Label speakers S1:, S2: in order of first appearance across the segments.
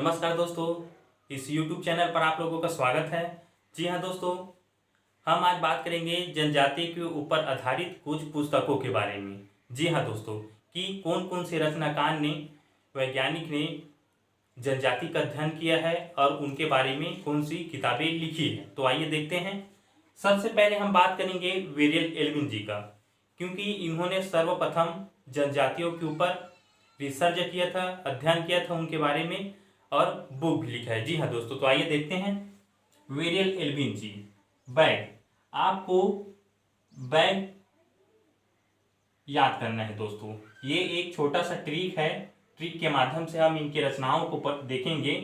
S1: नमस्कार दोस्तों, इस YouTube चैनल पर आप लोगों का स्वागत है। जी हाँ दोस्तों, हम आज बात करेंगे जनजाति के ऊपर आधारित कुछ पुस्तकों के बारे में। जी हाँ दोस्तों, कि कौन कौन से रचनाकार ने वैज्ञानिक ने जनजाति का अध्ययन किया है और उनके बारे में कौन सी किताबें लिखी है। तो आइए देखते हैं। सबसे पहले हम बात करेंगे वेरियल एल्विन जी का, क्योंकि इन्होंने सर्वप्रथम जनजातियों के ऊपर रिसर्च किया था, अध्ययन किया था उनके बारे में और बुक भी लिखा है। जी हाँ दोस्तों, तो आइए देखते हैं। वेरियल एल्विन जी, बैग। आपको बैग याद करना है दोस्तों। ये एक छोटा सा ट्रिक है, ट्रिक के माध्यम से हम इनकी रचनाओं को देखेंगे।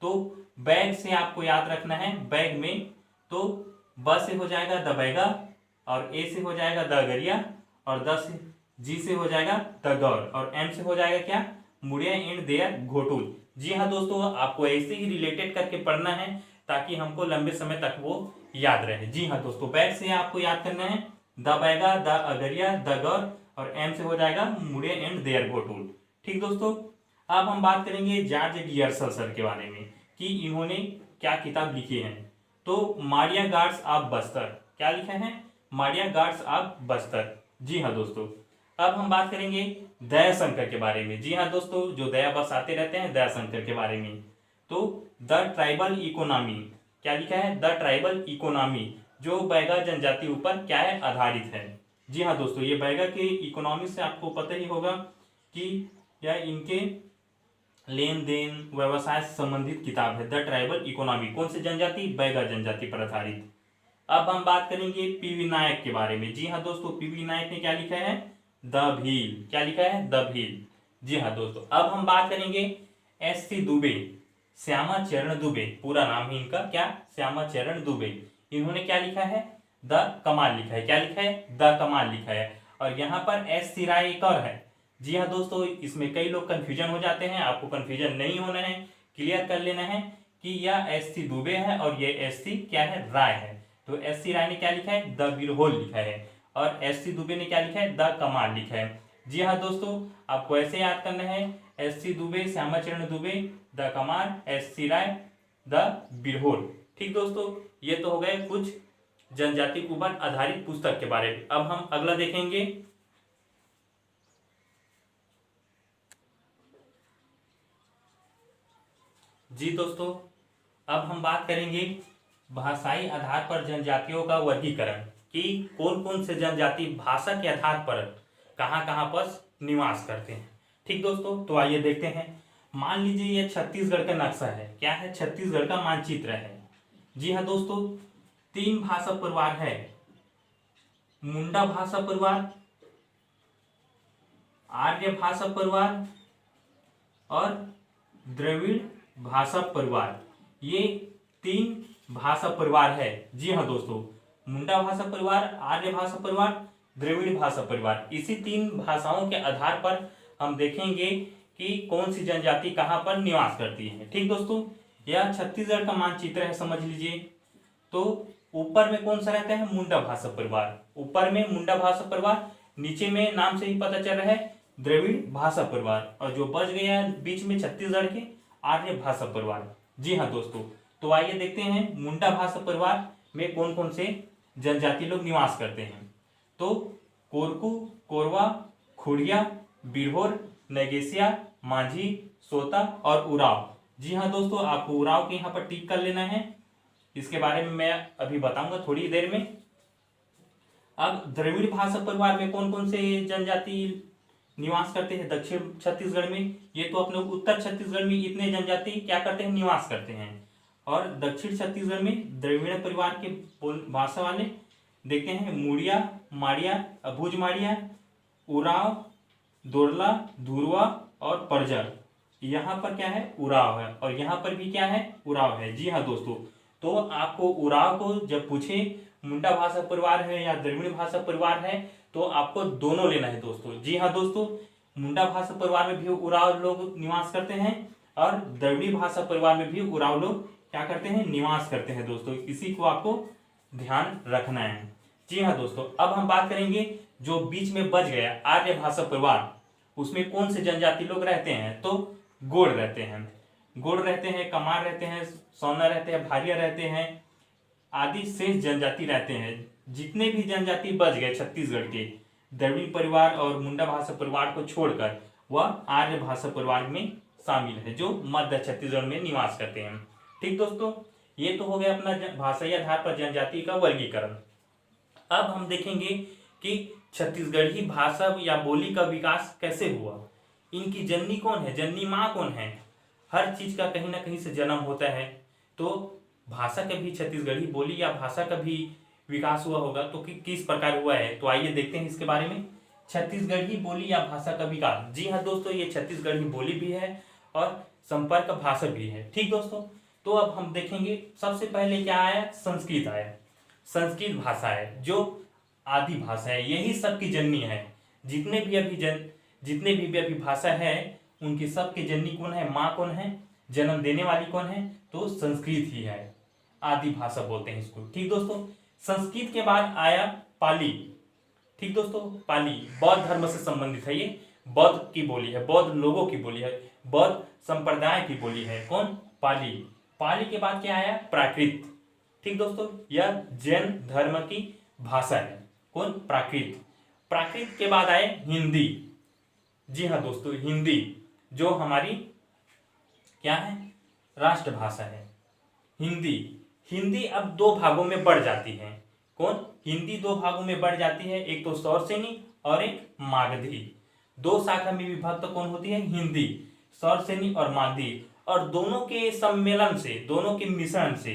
S1: तो बैग से आपको याद रखना है, बैग में तो ब से हो जाएगा द बैगा, और ए से हो जाएगा द गरिया, और द से जी से हो जाएगा द गौर, और एम से हो जाएगा क्या, मुड़िया एंड देयर घोटुल। जी हाँ दोस्तों, आपको ऐसे ही रिलेटेड करके पढ़ना है ताकि हमको लंबे समय तक वो याद रहे। जी हाँ दोस्तों, बैग से आपको याद करना है the Baiga, the Agaria, the Gaur, और एम से हो जाएगा मुड़िया एंड देयर घोटुल। ठीक दोस्तों, अब हम बात करेंगे जॉर्ज गियर्सल सर के बारे में कि इन्होंने क्या किताब लिखी है। तो मारिया गार्ड्स ऑफ बस्तर, क्या लिखा है, मारिया गार्ड्स ऑफ बस्तर। जी हाँ दोस्तों, अब हम बात करेंगे दयाशंकर के बारे में। जी हाँ दोस्तों, जो दया बस आते रहते हैं, दयाशंकर के बारे में। तो द ट्राइबल इकोनॉमी, क्या लिखा है, द ट्राइबल इकोनॉमी, जो बैगा जनजाति ऊपर क्या है, आधारित है। जी हाँ दोस्तों, ये बैगा के इकोनॉमी से आपको पता ही होगा कि यह इनके लेन देन व्यवसाय से संबंधित किताब है। द ट्राइबल इकोनॉमी, कौन सी जनजाति, बैगा जनजाति पर आधारित। अब हम बात करेंगे पीवी नायक के बारे में। जी हाँ दोस्तों, पीवी नायक ने क्या लिखा है, द भील, क्या लिखा है, द भील। जी हाँ दोस्तों, अब हम बात करेंगे एस.सी. दुबे, श्यामा चरण दुबे, पूरा नाम ही इनका क्या, श्यामा चरण दुबे। इन्होंने क्या लिखा है, द कमाल लिखा है, क्या लिखा है, द कमाल लिखा है। और यहाँ पर एस.सी. राय एक और है। जी हाँ दोस्तों, इसमें कई लोग कंफ्यूजन हो जाते हैं, आपको कंफ्यूजन नहीं होना है, क्लियर कर लेना है कि यह एस.सी. दुबे है और ये एस.सी. क्या है, राय है। तो एस.सी. राय ने क्या लिखा है, द बिरहोल लिखा है, और एस.सी. दुबे ने क्या लिखा है, द कमाल लिखा है। जी हाँ दोस्तों, आपको ऐसे याद करना है, SC. Dube, Shyamacharan Dube, the Kamal, SC. Roy, the Birhor. ठीक दोस्तों, ये तो हो गए कुछ जनजाति के ऊपर आधारित पुस्तक के बारे में। अब हम अगला देखेंगे। जी दोस्तों, अब हम बात करेंगे भाषाई आधार पर जनजातियों का वर्गीकरण, कि कौन कौन से जनजाति भाषा के आधार पर कहाँ कहाँ पर निवास करते हैं। ठीक दोस्तों, तो आइए देखते हैं। मान लीजिए ये छत्तीसगढ़ का नक्शा है, क्या है, छत्तीसगढ़ का मानचित्र है। जी हाँ दोस्तों, 3 भाषा परिवार है, मुंडा भाषा परिवार, आर्य भाषा परिवार और द्रविड़ भाषा परिवार। ये 3 भाषा परिवार है। जी हाँ दोस्तों, मुंडा भाषा परिवार, आर्य भाषा परिवार, द्रविड़ भाषा परिवार। इसी 3 भाषाओं के आधार पर हम देखेंगे कि कौन सी जनजाति कहाँ पर निवास करती है। ठीक दोस्तों, यह छत्तीसगढ़ का मानचित्र है, समझ लीजिए। तो ऊपर में कौन सा रहता है, मुंडा भाषा परिवार, ऊपर में मुंडा भाषा परिवार, नीचे में नाम से ही पता चल रहा है द्रविड़ भाषा परिवार, और जो बच गया बीच में छत्तीसगढ़ के, आर्य भाषा परिवार। जी हाँ दोस्तों, तो आइए देखते हैं मुंडा भाषा परिवार में कौन कौन से जनजाति लोग निवास करते हैं। तो कोरकू, कोरवा, खुड़िया, बिरहोर, नगेसिया, माझी, सोता और उराव। जी हाँ दोस्तों, आपको उराव के यहाँ पर टिक कर लेना है, इसके बारे में मैं अभी बताऊंगा थोड़ी देर में। अब द्रविड़ भाषा परिवार में कौन कौन से जनजाति निवास करते हैं दक्षिण छत्तीसगढ़ में। ये तो अपने उत्तर छत्तीसगढ़ में इतने जनजाति क्या करते हैं, निवास करते हैं। और दक्षिण छत्तीसगढ़ में द्रविड़ परिवार के भाषा वाले देखते हैं मुड़िया, माड़िया, अभुज माड़िया, उराव, दोरला, धुरवा और परजर। यहाँ पर क्या है, उराव है, और यहाँ पर भी क्या है, उराव है। जी हाँ दोस्तों, तो आपको उराव को जब पूछे मुंडा भाषा परिवार है या द्रविड़ भाषा परिवार है, तो आपको दोनों लेना है दोस्तों। जी हाँ दोस्तों, मुंडा भाषा परिवार में भी उराव लोग निवास करते हैं और द्रविड़ भाषा परिवार में भी उराव लोग क्या करते हैं, निवास करते हैं दोस्तों। इसी को आपको ध्यान रखना है। जी हाँ दोस्तों, अब हम बात करेंगे जो बीच में बच गया आर्य भाषा परिवार, उसमें कौन से जनजाति लोग रहते हैं, तो गोंड रहते हैं। गोंड रहते हैं, कमार रहते हैं, सौना रहते हैं, भारिया रहते हैं आदि शेष जनजाति रहते हैं। जितने भी जनजाति बच गए छत्तीसगढ़ के द्रविड़ परिवार और मुंडा भाषा परिवार को छोड़कर वह आर्य भाषा परिवार में शामिल है जो मध्य छत्तीसगढ़ में निवास करते हैं। ठीक दोस्तों, ये तो हो गया अपना भाषाई आधार पर जनजाति का वर्गीकरण। अब हम देखेंगे कि छत्तीसगढ़ी भाषा या बोली का विकास कैसे हुआ, इनकी जननी कौन है, जननी माँ कौन है। हर चीज का कहीं ना कहीं से जन्म होता है, तो भाषा का भी छत्तीसगढ़ी बोली या भाषा का भी विकास हुआ होगा, तो किस प्रकार हुआ है, तो आइए देखते हैं इसके बारे में। छत्तीसगढ़ी बोली या भाषा का विकास। जी हाँ दोस्तों, ये छत्तीसगढ़ी बोली भी है और संपर्क भाषा भी है। ठीक दोस्तों, तो अब हम देखेंगे सबसे पहले क्या आया, संस्कृत आया। संस्कृत भाषा है जो आदि भाषा है, यही सबकी जननी है। जितने भी अभी भाषा है उनकी सबकी जननी कौन है, माँ कौन है, जन्म देने वाली कौन है, तो संस्कृत ही है, आदि भाषा बोलते हैं इसको। ठीक दोस्तों, संस्कृत के बाद आया पाली। ठीक दोस्तों, पाली बौद्ध धर्म से संबंधित है, ये बौद्ध की बोली है, बौद्ध लोगों की बोली है, बौद्ध संप्रदाय की बोली है। कौन, पाली। पाली के बाद क्या आया, प्राकृत। ठीक दोस्तों, यह जैन धर्म की भाषा है। कौन, प्राकृत। प्राकृत के बाद आए हिंदी। जी हाँ दोस्तों, हिंदी जो हमारी क्या है, राष्ट्रभाषा है। हिंदी अब दो भागों में बढ़ जाती है। कौन, हिंदी दो भागों में बढ़ जाती है, एक तो सौरसेनी और एक मागधी। दो शाखा में विभक्त कौन होती है, हिंदी, सौरसेनी और मागधी, और दोनों के सम्मेलन से, दोनों के मिश्रण से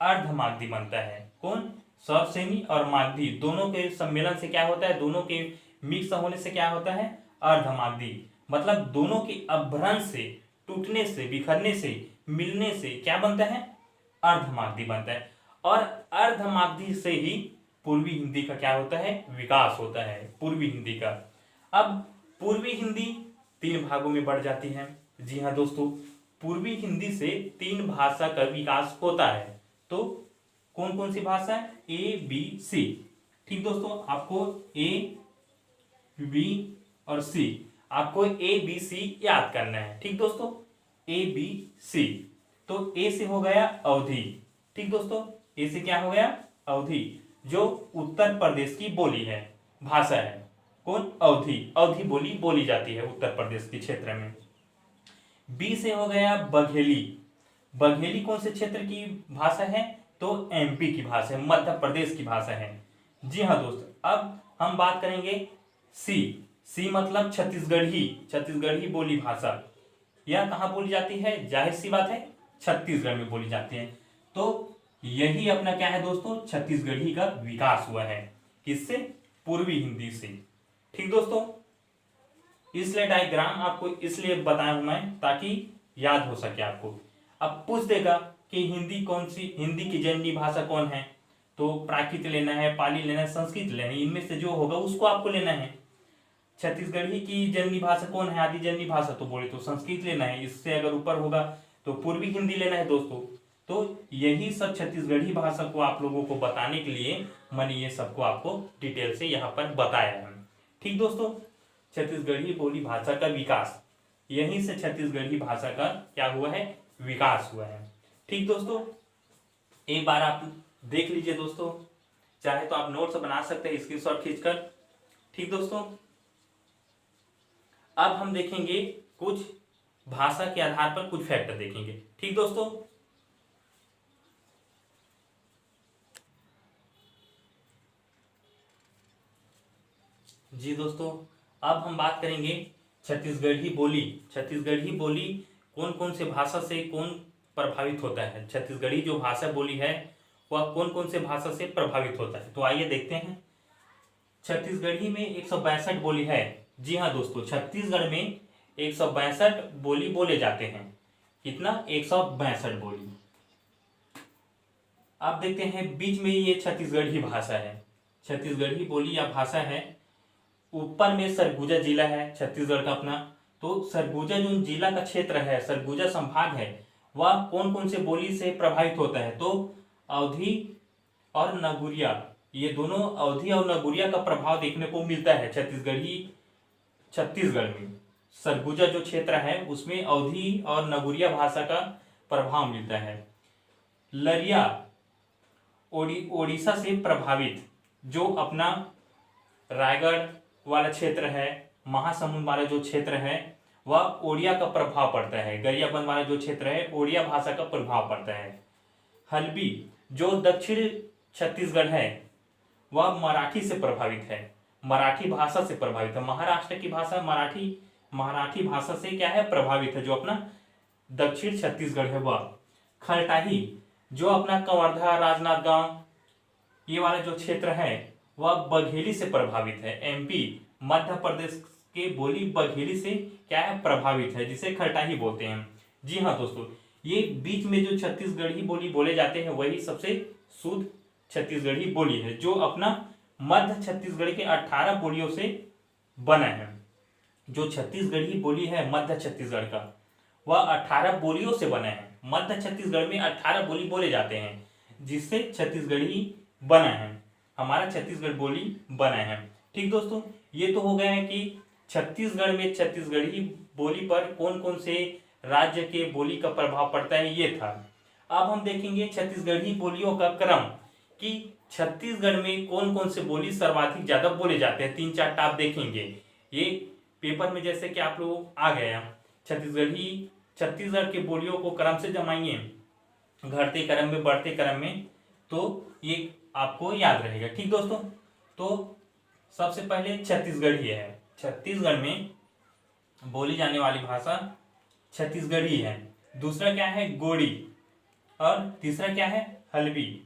S1: अर्धमागधी बनता है। कौन, सौरसेनी और मागधी दोनों के सम्मेलन से क्या होता है, दोनों के मिक्स होने से क्या होता है, अर्धमागधी। मतलब दोनों के अपभ्रंश से, टूटने से, बिखरने से, मिलने से क्या बनता है, अर्धमागधी बनता है। और अर्धमागधी से ही पूर्वी हिंदी का क्या होता है, विकास होता है, पूर्वी हिंदी का। अब पूर्वी हिंदी तीन भागों में बढ़ जाती है। जी हाँ दोस्तों, पूर्वी हिंदी से तीन भाषा का विकास होता है। तो कौन कौन सी भाषा है, ए बी सी। ठीक दोस्तों, आपको ए बी और सी, आपको ए बी सी याद करना है। ठीक दोस्तों, ए बी सी। तो ए से हो गया अवधी। ठीक दोस्तों, ए से क्या हो गया, अवधी, जो उत्तर प्रदेश की बोली है, भाषा है। कौन, अवधी। अवधी बोली बोली जाती है उत्तर प्रदेश के क्षेत्र में। बी से हो गया बघेली। बघेली कौन से क्षेत्र की भाषा है, तो एमपी की भाषा है, मध्य प्रदेश की भाषा है। जी हाँ दोस्तों, अब हम बात करेंगे सी मतलब छत्तीसगढ़ी बोली भाषा। यह कहाँ बोली जाती है, जाहिर सी बात है छत्तीसगढ़ में बोली जाती है। तो यही अपना क्या है दोस्तों, छत्तीसगढ़ी का विकास हुआ है। किससे, पूर्वी हिंदी से। ठीक दोस्तों, इसलिए डायग्राम आपको इसलिए बताया हूं मैं ताकि याद हो सके आपको। अब पूछ देगा कि हिंदी की जननी भाषा कौन है, तो प्राकृत लेना है, पाली लेना है, संस्कृत लेना है, इनमें से जो होगा उसको आपको लेना है। छत्तीसगढ़ी की जननी भाषा कौन है, आदि जननी भाषा, तो बोले तो संस्कृत लेना है। इससे अगर ऊपर होगा तो पूर्वी हिंदी लेना है दोस्तों। तो यही सब छत्तीसगढ़ी भाषा को आप लोगों को बताने के लिए मैंने ये सबको आपको डिटेल से यहाँ पर बताया है। ठीक दोस्तों, छत्तीसगढ़ी बोली भाषा का विकास, यहीं से छत्तीसगढ़ी भाषा का क्या हुआ है, विकास हुआ है। ठीक दोस्तों, एक बार आप देख लीजिए दोस्तों, चाहे तो आप नोट्स बना सकते हैं स्क्रीनशॉट खींचकर। ठीक दोस्तों, अब हम देखेंगे कुछ भाषा के आधार पर कुछ फैक्टर देखेंगे। ठीक दोस्तों, जी दोस्तों, अब हम बात करेंगे छत्तीसगढ़ी बोली कौन कौन से भाषा से कौन प्रभावित होता है। छत्तीसगढ़ी जो भाषा बोली है वह कौन कौन से भाषा से प्रभावित होता है, तो आइए देखते हैं। छत्तीसगढ़ी में 162 बोली है। जी हाँ दोस्तों, छत्तीसगढ़ में 162 बोली बोले जाते हैं। कितना, 162 बोली। अब देखते हैं बीच में ये छत्तीसगढ़ी भाषा है, छत्तीसगढ़ी बोली या भाषा है। ऊपर में सरगुजा जिला है छत्तीसगढ़ का अपना, तो सरगुजा जो जिला का क्षेत्र है, सरगुजा संभाग है, वह कौन कौन से बोली से प्रभावित होता है, तो अवधी और नगुरिया, ये दोनों अवधी और नगुरिया का प्रभाव देखने को मिलता है छत्तीसगढ़ में। सरगुजा जो क्षेत्र है उसमें अवधी और नगुरिया भाषा का प्रभाव मिलता है। लरिया ओडिशा से प्रभावित, जो अपना रायगढ़ वाला क्षेत्र है, महासमुंद वाला जो क्षेत्र है, वह ओडिया का प्रभाव पड़ता है। गरियाबंद वाला जो क्षेत्र है, ओडिया भाषा का प्रभाव पड़ता है। हल्बी जो दक्षिण छत्तीसगढ़ है वह मराठी से प्रभावित है, मराठी भाषा से प्रभावित है। महाराष्ट्र की भाषा मराठी भाषा से क्या है, प्रभावित है, जो अपना दक्षिण छत्तीसगढ़ है वह। खलटाही जो अपना कवर्धा, राजनांदगांव ये वाला जो क्षेत्र है वह बघेली से प्रभावित है। एमपी मध्य प्रदेश के बोली बघेली से क्या है, प्रभावित है, जिसे खलटाही बोलते हैं। जी हाँ दोस्तों, ये बीच में जो छत्तीसगढ़ी बोली बोले जाते हैं वही सबसे शुद्ध छत्तीसगढ़ी बोली है, जो अपना मध्य छत्तीसगढ़ के 18 बोलियों से बना है। जो छत्तीसगढ़ी बोली है मध्य छत्तीसगढ़ का, वह 18 बोलियों से बना है। मध्य छत्तीसगढ़ में 18 बोली बोले जाते हैं, जिससे छत्तीसगढ़ी बना है, हमारा छत्तीसगढ़ बोली बना है। ठीक दोस्तों, ये तो हो गया है कि छत्तीसगढ़ में छत्तीसगढ़ी बोली पर कौन कौन से राज्य के बोली का प्रभाव पड़ता है, ये था। अब हम देखेंगे छत्तीसगढ़ी बोलियों का क्रम, कि छत्तीसगढ़ में कौन कौन से बोली सर्वाधिक ज्यादा बोले जाते हैं। 3-4 टाप देखेंगे ये पेपर में, जैसे कि आप लोग आ गया छत्तीसगढ़ के बोलियों को क्रम से जमाइए, घटते क्रम में बढ़ते क्रम में, तो ये आपको याद रहेगा। ठीक दोस्तों, तो सबसे पहले छत्तीसगढ़ी है। छत्तीसगढ़ में बोली जाने वाली भाषा छत्तीसगढ़ी है। दूसरा क्या है, गोड़ी, और तीसरा क्या है, हल्बी,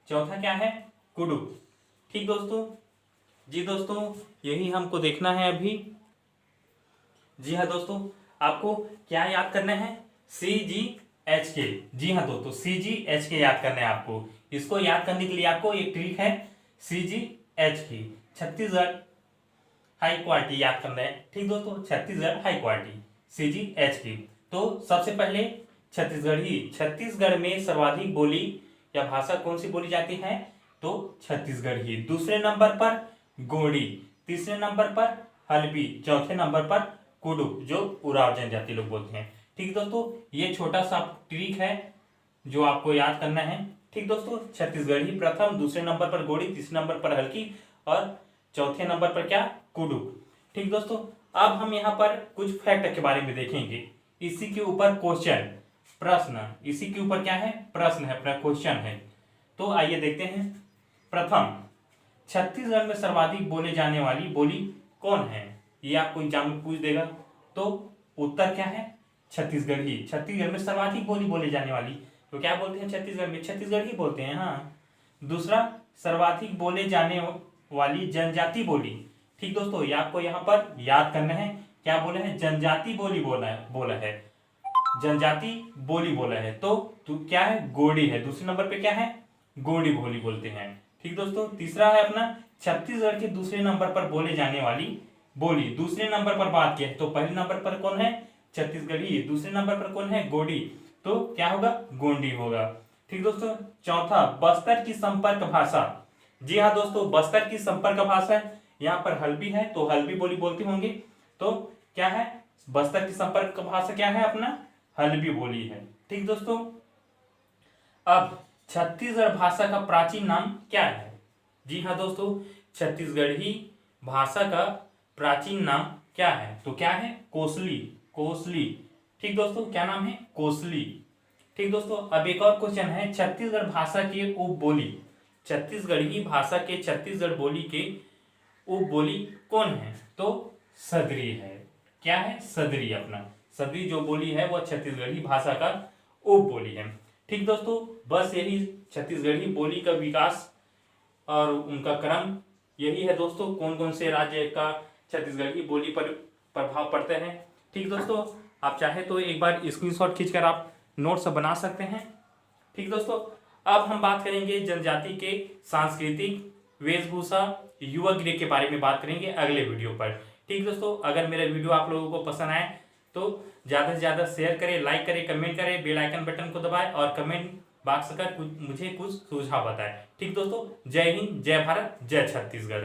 S1: चौथा क्या है, कुडुक। ठीक दोस्तों, जी दोस्तों, यही हमको देखना है अभी। जी हाँ दोस्तों, आपको क्या याद करना है, CGHK। जी हाँ दोस्तों, CGHK याद करना है आपको। इसको याद करने के लिए आपको एक ट्रिक है, CGHK, छत्तीसगढ़ हाई क्वालिटी याद करना है। ठीक दोस्तों, छत्तीसगढ़ हाई क्वालिटी, CGHK। तो सबसे पहले छत्तीसगढ़ में सर्वाधिक बोली या भाषा कौन सी बोली जाती है, तो छत्तीसगढ़ी। दूसरे नंबर पर गोंडी, तीसरे नंबर पर हल्बी, चौथे नंबर पर कुडुक, जो उराव जनजाति लोग बोलते हैं। ठीक दोस्तों, ये छोटा सा ट्रिक है जो आपको याद करना है। ठीक दोस्तों, छत्तीसगढ़ी प्रथम, दूसरे नंबर पर गोड़ी, तीसरे नंबर पर हल्की, और चौथे नंबर पर क्या, कुडुक। ठीक दोस्तों, अब हम यहाँ पर कुछ फैक्ट के बारे में देखेंगे। इसी के ऊपर क्वेश्चन, प्रश्न, इसी के ऊपर क्या है, प्रश्न है, क्वेश्चन है। तो आइए देखते हैं। प्रथम, छत्तीसगढ़ में सर्वाधिक बोले जाने वाली बोली कौन है, ये आपको एग्जाम में पूछ देगा। तो उत्तर क्या है, छत्तीसगढ़ी। छत्तीसगढ़ में सर्वाधिक बोले जाने वाली, तो क्या बोलते हैं छत्तीसगढ़ में, छत्तीसगढ़ी बोलते हैं। हाँ। दूसरा, सर्वाधिक बोले जाने वाली जनजाति बोली। ठीक दोस्तों, ये आपको यहाँ पर याद करना है, क्या बोला है, जनजाति बोली बोला है, जनजाति बोली बोला है। तो क्या है, गोड़ी है। दूसरे नंबर पे क्या है, गोड़ी बोली बोलते हैं। ठीक दोस्तों, तीसरा है अपना छत्तीसगढ़ के दूसरे नंबर पर बोले जाने वाली बोली। दूसरे नंबर पर बात किया तो पहले नंबर पर कौन है, छत्तीसगढ़ी। दूसरे नंबर पर कौन है, गोड़ी, तो क्या होगा, गोंडी होगा। ठीक दोस्तों, चौथा, बस्तर की संपर्क भाषा। जी हाँ दोस्तों, बस्तर की संपर्क भाषा है, यहाँ पर हल्बी है तो हल्बी बोली बोलते होंगे। तो क्या है, बस्तर की संपर्क भाषा क्या है, अपना हल्बी बोली है। ठीक दोस्तों, अब छत्तीसगढ़ भाषा का प्राचीन नाम क्या है। जी हाँ दोस्तों, छत्तीसगढ़ी भाषा का प्राचीन नाम क्या है, तो क्या है, कोसली, कोसली। ठीक दोस्तों, क्या नाम है, कोसली। ठीक दोस्तों, अब एक और क्वेश्चन है, छत्तीसगढ़ भाषा के उपबोली, छत्तीसगढ़ी भाषा के छत्तीसगढ़ बोली के उपबोली कौन है, तो सदरी है। क्या है, सदरी। अपना सदरी जो बोली है वह छत्तीसगढ़ी भाषा का उपबोली है। ठीक दोस्तों, बस यही छत्तीसगढ़ी बोली का विकास और उनका क्रम यही है दोस्तों, कौन कौन से राज्य का छत्तीसगढ़ी बोली पर प्रभाव पड़ते हैं। ठीक दोस्तों, आप चाहे तो एक बार स्क्रीनशॉट खींचकर आप नोट्स बना सकते हैं। ठीक दोस्तों, अब हम बात करेंगे जनजाति के सांस्कृतिक वेशभूषा युवा गृह के बारे में बात करेंगे अगले वीडियो पर। ठीक दोस्तों, अगर मेरा वीडियो आप लोगों को पसंद आए तो ज़्यादा से ज़्यादा शेयर करें, लाइक करें, कमेंट करें, बेल आइकन बटन को दबाएं और कमेंट बॉक्स कर मुझे कुछ सुझाव बताएं। ठीक दोस्तों, जय हिंद, जय भारत, जय छत्तीसगढ़।